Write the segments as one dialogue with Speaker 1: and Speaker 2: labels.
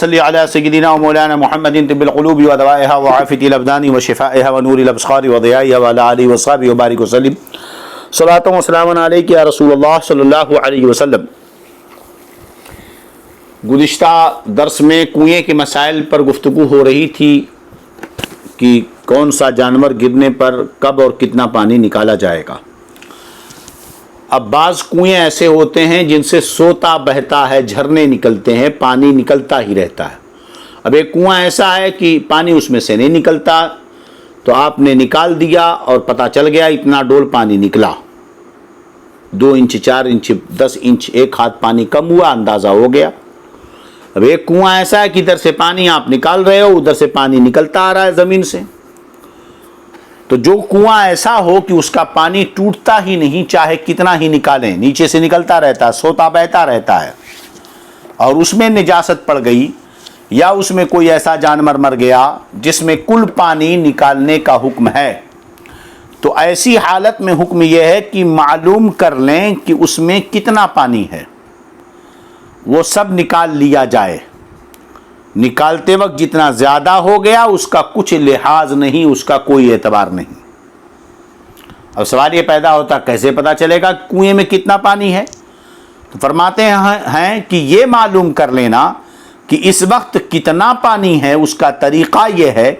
Speaker 1: صلی علی سیدنا و مولانا محمد طب القلوب و دوائها وعافیت الابدان و شفائها و نور الابصار و ضیائها وعلی آلہ وصحبہ وبارک وسلم۔ صلاۃ و سلام علیک یا رسول اللہ صلی اللہ علیہ وسلم۔ گزشتہ درس میں کنویں کے مسائل پر گفتگو ہو رہی تھی کہ کون سا جانور گرنے پر کب اور کتنا پانی نکالا جائے گا۔ اب بعض کنویں ایسے ہوتے ہیں جن سے سوتا بہتا ہے، جھرنے نکلتے ہیں، پانی نکلتا ہی رہتا ہے۔ اب ایک کنواں ایسا ہے کہ پانی اس میں سے نہیں نکلتا، تو آپ نے نکال دیا اور پتہ چل گیا اتنا ڈول پانی نکلا، 2 انچ 4 انچ 10 انچ، 1 ہاتھ پانی کم ہوا، اندازہ ہو گیا۔ اب ایک کنواں ایسا ہے کہ ادھر سے پانی آپ نکال رہے ہو، ادھر سے پانی نکلتا آ رہا ہے زمین سے۔ تو جو کنواں ایسا ہو کہ اس کا پانی ٹوٹتا ہی نہیں، چاہے کتنا ہی نکالیں، نیچے سے نکلتا رہتا ہے، سوتا بہتا رہتا ہے، اور اس میں نجاست پڑ گئی یا اس میں کوئی ایسا جانور مر گیا جس میں کل پانی نکالنے کا حکم ہے، تو ایسی حالت میں حکم یہ ہے کہ معلوم کر لیں کہ اس میں کتنا پانی ہے، وہ سب نکال لیا جائے۔ نکالتے وقت جتنا زیادہ ہو گیا اس کا کچھ لحاظ نہیں، اس کا کوئی اعتبار نہیں۔ اب سوال یہ پیدا ہوتا کیسے پتہ چلے گا کنویں میں کتنا پانی ہے؟ تو فرماتے ہیں کہ یہ معلوم کر لینا کہ اس وقت کتنا پانی ہے، اس کا طریقہ یہ ہے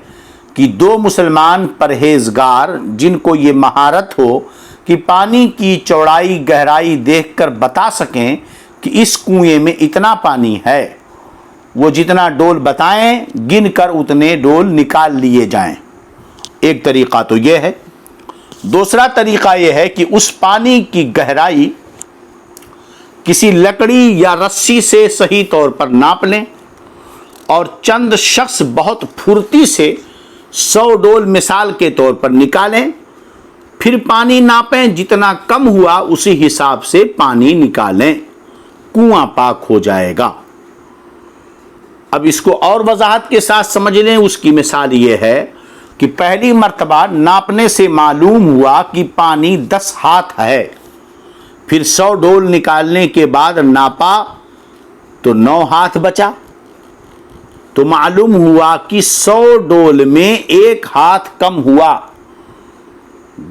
Speaker 1: کہ 2 مسلمان پرہیزگار جن کو یہ مہارت ہو کہ پانی کی چوڑائی گہرائی دیکھ کر بتا سکیں کہ اس کنویں میں اتنا پانی ہے، وہ جتنا ڈول بتائیں گن کر اتنے ڈول نکال لیے جائیں۔ ایک طریقہ تو یہ ہے۔ دوسرا طریقہ یہ ہے کہ اس پانی کی گہرائی کسی لکڑی یا رسی سے صحیح طور پر ناپ لیں، اور چند شخص بہت پھرتی سے 100 ڈول مثال کے طور پر نکالیں، پھر پانی ناپیں، جتنا کم ہوا اسی حساب سے پانی نکالیں، کنواں پاک ہو جائے گا۔ اب اس کو اور وضاحت کے ساتھ سمجھ لیں۔ اس کی مثال یہ ہے کہ پہلی مرتبہ ناپنے سے معلوم ہوا کہ پانی 10 ہاتھ ہے، پھر 100 ڈول نکالنے کے بعد ناپا تو 9 ہاتھ بچا، تو معلوم ہوا کہ 100 ڈول میں 1 ہاتھ کم ہوا۔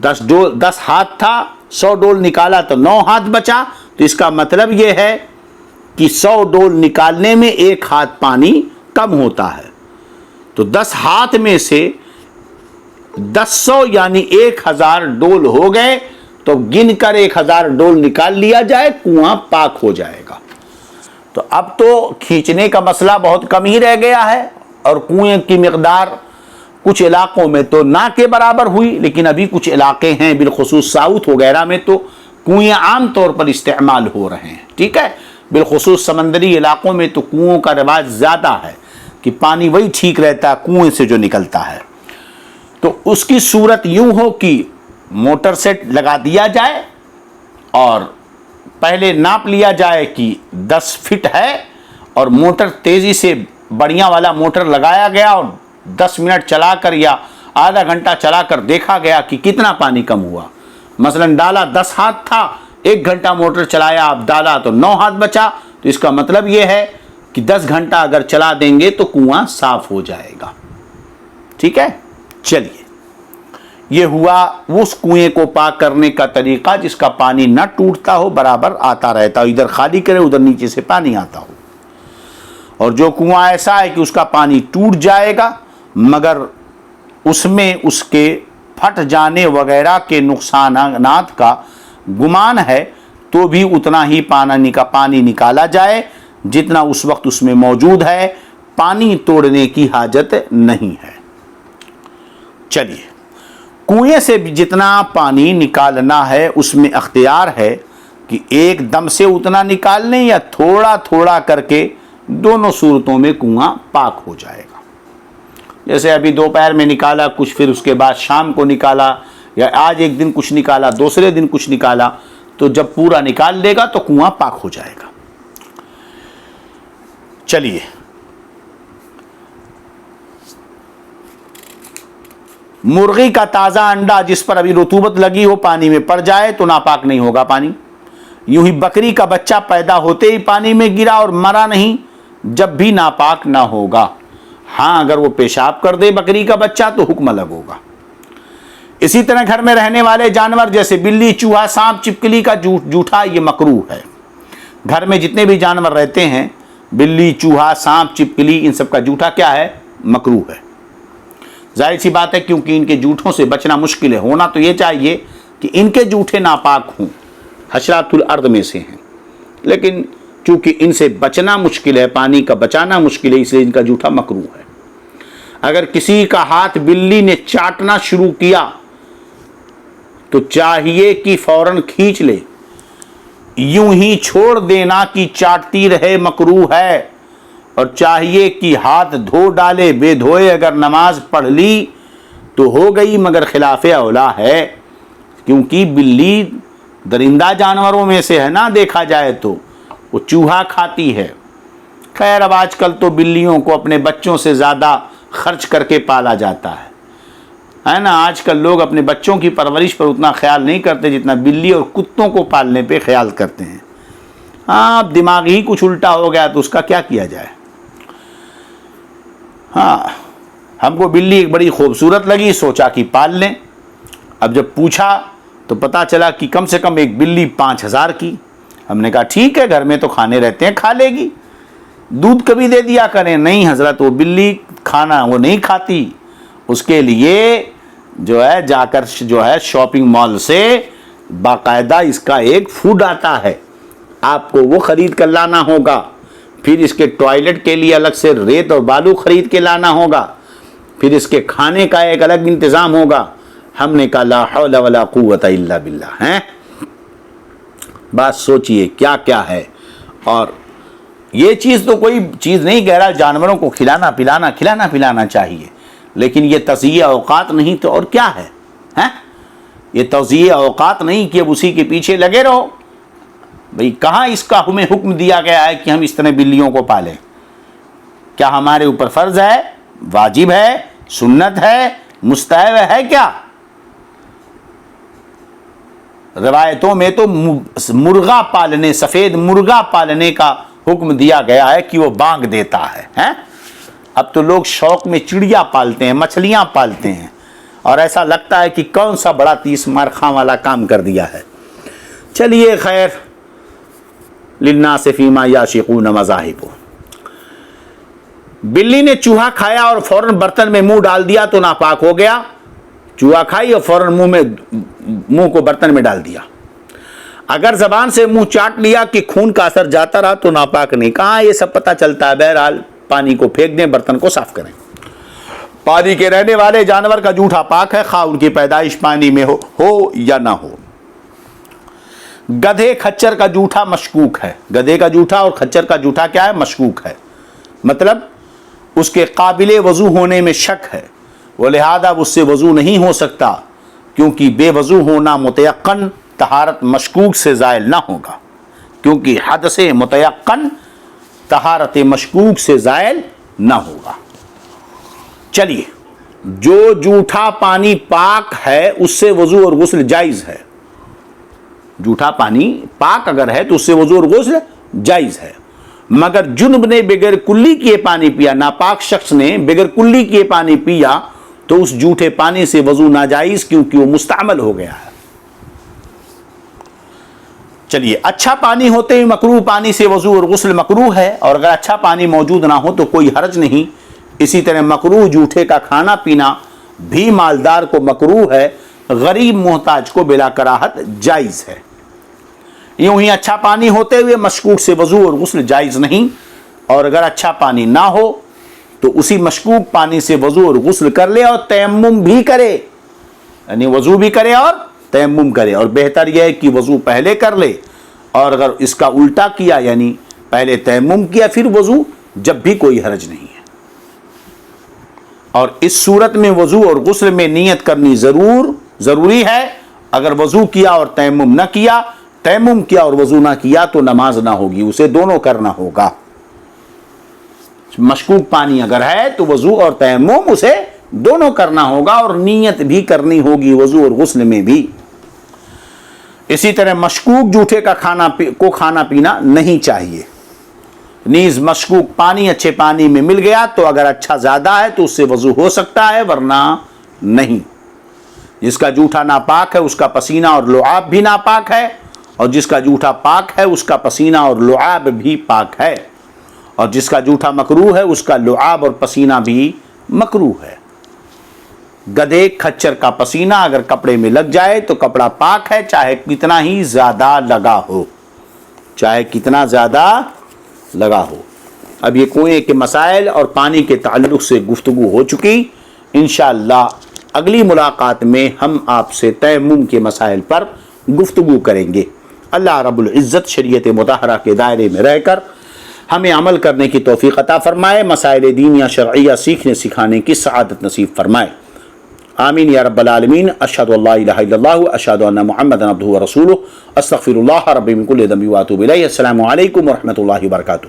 Speaker 1: 10 ہاتھ تھا، 100 ڈول نکالا تو 9 ہاتھ بچا، تو اس کا مطلب یہ ہے کہ 100 ڈول نکالنے میں 1 ہاتھ پانی کم ہوتا ہے۔ تو 10 ہاتھ میں سے 100 یعنی 1000 ڈول ہو گئے، تو گن کر 1000 ڈول نکال لیا جائے، کنواں پاک ہو جائے گا۔ تو اب تو کھینچنے کا مسئلہ بہت کم ہی رہ گیا ہے، اور کنویں کی مقدار کچھ علاقوں میں تو نہ کے برابر ہوئی، لیکن ابھی کچھ علاقے ہیں بالخصوص ساؤتھ وغیرہ میں تو کنویں عام طور پر استعمال ہو رہے ہیں، ٹھیک ہے۔ بالخصوص سمندری علاقوں میں تو کنووں کا رواج زیادہ ہے کہ پانی وہی ٹھیک رہتا ہے کنویں سے جو نکلتا ہے۔ تو اس کی صورت یوں ہو کہ موٹر سیٹ لگا دیا جائے، اور پہلے ناپ لیا جائے کہ 10 فٹ ہے، اور موٹر تیزی سے بڑھیاں والا موٹر لگایا گیا، اور 10 منٹ چلا کر یا آدھا گھنٹہ چلا کر دیکھا گیا کہ کتنا پانی کم ہوا۔ مثلا ڈالا 10 ہاتھ تھا، 1 گھنٹہ موٹر چلایا، آپ ڈالا تو 9 ہاتھ بچا، تو اس کا مطلب یہ ہے کہ 10 گھنٹہ اگر چلا دیں گے تو کنواں صاف ہو جائے گا، ٹھیک ہے۔ چلیے، یہ ہوا اس کنویں کو پاک کرنے کا طریقہ جس کا پانی نہ ٹوٹتا ہو، برابر آتا رہتا ہو، ادھر خالی کرے ادھر نیچے سے پانی آتا ہو۔ اور جو کنواں ایسا ہے کہ اس کا پانی ٹوٹ جائے گا مگر اس میں اس کے پھٹ جانے وغیرہ کے نقصانات کا گمان ہے، تو بھی اتنا ہی پانی نکالا جائے جتنا اس وقت اس میں موجود ہے، پانی توڑنے کی حاجت نہیں ہے۔ چلیے، کنویں سے جتنا پانی نکالنا ہے اس میں اختیار ہے کہ ایک دم سے اتنا نکال لیں یا تھوڑا تھوڑا کر کے، دونوں صورتوں میں کنواں پاک ہو جائے گا۔ جیسے ابھی دوپہر میں نکالا کچھ، پھر اس کے بعد شام کو نکالا، یا آج ایک دن کچھ نکالا، دوسرے دن کچھ نکالا، تو جب پورا نکال لے گا تو کنواں پاک ہو جائے گا۔ چلیے، مرغی کا تازہ انڈا جس پر ابھی رطوبت لگی ہو پانی میں پڑ جائے تو ناپاک نہیں ہوگا پانی۔ یوں ہی بکری کا بچہ پیدا ہوتے ہی پانی میں گرا اور مرا نہیں، جب بھی ناپاک نہ ہوگا. ہاں اگر وہ پیشاب کر دے بکری کا بچہ تو حکم الگ ہوگا. اسی طرح گھر میں رہنے والے جانور جیسے بلی, چوہا, سانپ, چپکلی کا جوٹھا یہ مکروہ ہے. گھر میں جتنے بھی جانور رہتے ہیں, بلی, چوہا, سانپ, چپکلی, ان سب کا جوٹھا کیا ہے؟ مکروہ ہے. ظاہر سی بات ہے کیونکہ ان کے جوٹھوں سے بچنا مشکل ہے. ہونا تو یہ چاہیے کہ ان کے جوٹھے ناپاک ہوں, حشرات الارض میں سے ہیں, لیکن چونکہ ان سے بچنا مشکل ہے, پانی کا بچانا مشکل ہے, اس لیے ان کا جوٹھا مکروہ ہے. اگر کسی کا ہاتھ بلی نے چاٹنا شروع کیا تو چاہیے کہ فوراً کھینچ لے. یوں ہی چھوڑ دینا کہ چاٹتی رہے مکروہ ہے, اور چاہیے کہ ہاتھ دھو ڈالے. بے دھوئے اگر نماز پڑھ لی تو ہو گئی, مگر خلاف اولا ہے, کیونکہ بلی درندہ جانوروں میں سے ہے نا, دیکھا جائے تو وہ چوہا کھاتی ہے. خیر اب آج کل تو بلیوں کو اپنے بچوں سے زیادہ خرچ کر کے پالا جاتا ہے نا. آج کل لوگ اپنے بچوں کی پرورش پر اتنا خیال نہیں کرتے جتنا بلی اور کتوں کو پالنے پہ خیال کرتے ہیں. ہاں اب دماغ ہی کچھ الٹا ہو گیا تو اس کا کیا کیا جائے. ہاں ہم کو بلی ایک بڑی خوبصورت لگی, سوچا کہ پال لیں. اب جب پوچھا تو پتا چلا کہ کم سے کم ایک بلی 5,000 کی. ہم نے کہا ٹھیک ہے, گھر میں تو کھانے رہتے ہیں, کھا لے گی, دودھ کبھی دے دیا کریں. نہیں حضرت, وہ بلی کھانا وہ نہیں کھاتی. اس کے لیے جو ہے جا کر جو ہے شاپنگ مال سے باقاعدہ اس کا ایک فوڈ آتا ہے, آپ کو وہ خرید کر لانا ہوگا. پھر اس کے ٹوائلٹ کے لیے الگ سے ریت اور بالو خرید کے لانا ہوگا. پھر اس کے کھانے کا ایک الگ انتظام ہوگا. ہم نے کہا لا حول ولا قوت الا باللہ. ہیں بات سوچئے کیا کیا ہے. اور یہ چیز تو کوئی چیز نہیں کہہ رہا, جانوروں کو کھلانا پلانا چاہیے, لیکن یہ تضییع اوقات نہیں تو اور کیا ہے. یہ توزیع اوقات نہیں کہ اب اسی کے پیچھے لگے رہو. بھئی کہاں اس کا ہمیں حکم دیا گیا ہے کہ ہم اس طرح بلیوں کو پالیں. کیا ہمارے اوپر فرض ہے, واجب ہے, سنت ہے, مستحب ہے کیا؟ روایتوں میں تو مرغا پالنے, سفید مرغا پالنے کا حکم دیا گیا ہے کہ وہ بانگ دیتا ہے. اب تو لوگ شوق میں چڑیا پالتے ہیں, مچھلیاں پالتے ہیں, اور ایسا لگتا ہے کہ کون سا بڑا 30 مارخاں والا کام کر دیا ہے. چلیے خیر, للناس فیما یعشقون مذاہب. بلی نے چوہا کھایا اور فوراً برتن میں منہ ڈال دیا تو ناپاک ہو گیا. چوہا کھائی اور فوراً منہ کو برتن میں ڈال دیا. اگر زبان سے منہ چاٹ لیا کہ خون کا اثر جاتا رہا تو ناپاک نہیں. کہاں یہ سب پتہ چلتا ہے. بہرحال پانی کو پھینک دیں, برتن کو صاف کریں. پانی کے رہنے والے جانور کا جوٹھا پاک ہے, خواہ ان کی پیدائش پانی میں ہو یا نہ ہو. گدھے خچر کا جوٹھا مشکوک ہے. گدھے کا جوٹھا اور خچر کا جوٹھا کیا ہے؟ مشکوک ہے. مطلب اس کے قابل وضو ہونے میں شک ہے, وہ لہذا اس سے وضو نہیں ہو سکتا, کیونکہ بے وضو ہونا متیقن طہارت مشکوک سے زائل نہ ہوگا. کیونکہ حدث متیقن طہارت مشکوک سے زائل نہ ہوگا. چلیے, جو جوٹھا پانی پاک ہے اس سے وضو اور غسل جائز ہے. جوٹھا پانی پاک اگر ہے تو اس سے وضو اور غسل جائز ہے. مگر جنب نے بغیر کلی کیے پانی پیا, ناپاک شخص نے بغیر کلی کیے پانی پیا تو اس جوٹھے پانی سے وضو ناجائز, کیونکہ وہ مستعمل ہو گیا ہے. چلیے, اچھا پانی ہوتے ہی مکروہ پانی سے وضو اور غسل مکروہ ہے, اور اگر اچھا پانی موجود نہ ہو تو کوئی حرج نہیں. اسی طرح مکروہ جوٹھے کا کھانا پینا بھی مالدار کو مکروہ ہے, غریب محتاج کو بلا کراہت جائز ہے. یوں ہی اچھا پانی ہوتے ہوئے مشکوک سے وضو اور غسل جائز نہیں, اور اگر اچھا پانی نہ ہو تو اسی مشکوک پانی سے وضو اور غسل کر لے اور تیمم بھی کرے. یعنی وضو بھی کرے اور تیمم کرے, اور بہتر یہ ہے کہ وضو پہلے کر لے, اور اگر اس کا الٹا کیا یعنی پہلے تیمم کیا پھر وضو, جب بھی کوئی حرج نہیں ہے. اور اس صورت میں وضو اور غسل میں نیت کرنی ضروری ہے. اگر وضو کیا اور تیمم نہ کیا, تیمم کیا اور وضو نہ کیا تو نماز نہ ہوگی, اسے دونوں کرنا ہوگا. مشکوک پانی اگر ہے تو وضو اور تیمم اسے دونوں کرنا ہوگا, اور نیت بھی کرنی ہوگی وضو اور غسل میں بھی. اسی طرح مشکوک جوٹھے کا کھانا پینا نہیں چاہیے. نیز مشکوک پانی اچھے پانی میں مل گیا تو اگر اچھا زیادہ ہے تو اس سے وضو ہو سکتا ہے، ورنہ نہیں۔ جس کا جوٹا ناپاک ہے اس کا پسینہ اور لعاب بھی ناپاک ہے، اور جس کا جوٹا پاک ہے اس کا پسینہ اور لعاب بھی پاک ہے، اور جس کا جوٹا مکروہ ہے اس کا لعاب اور پسینہ بھی مکروہ ہے۔ گدھے کھچر کا پسینہ اگر کپڑے میں لگ جائے تو کپڑا پاک ہے، چاہے کتنا ہی زیادہ لگا ہو، چاہے کتنا زیادہ لگا ہو۔ اب یہ کنویں کے مسائل اور پانی کے تعلق سے گفتگو ہو چکی۔ انشاءاللہ اگلی ملاقات میں ہم آپ سے تیمم کے مسائل پر گفتگو کریں گے۔ اللہ رب العزت شریعت مطہرہ کے دائرے میں رہ کر ہمیں عمل کرنے کی توفیق عطا فرمائے، مسائل دینیہ شرعیہ سیکھنے سکھانے کی سعادت نصیب فرمائے، آمین یا رب العالمین۔ اشہد ان لا الہ الا اللہ، اشہد ان محمدا عبدہ ورسولہ، استغفر اللہ ربی من کل ذنب واتوب الیہ۔ السلام علیکم ورحمۃ اللہ وبرکاتہ۔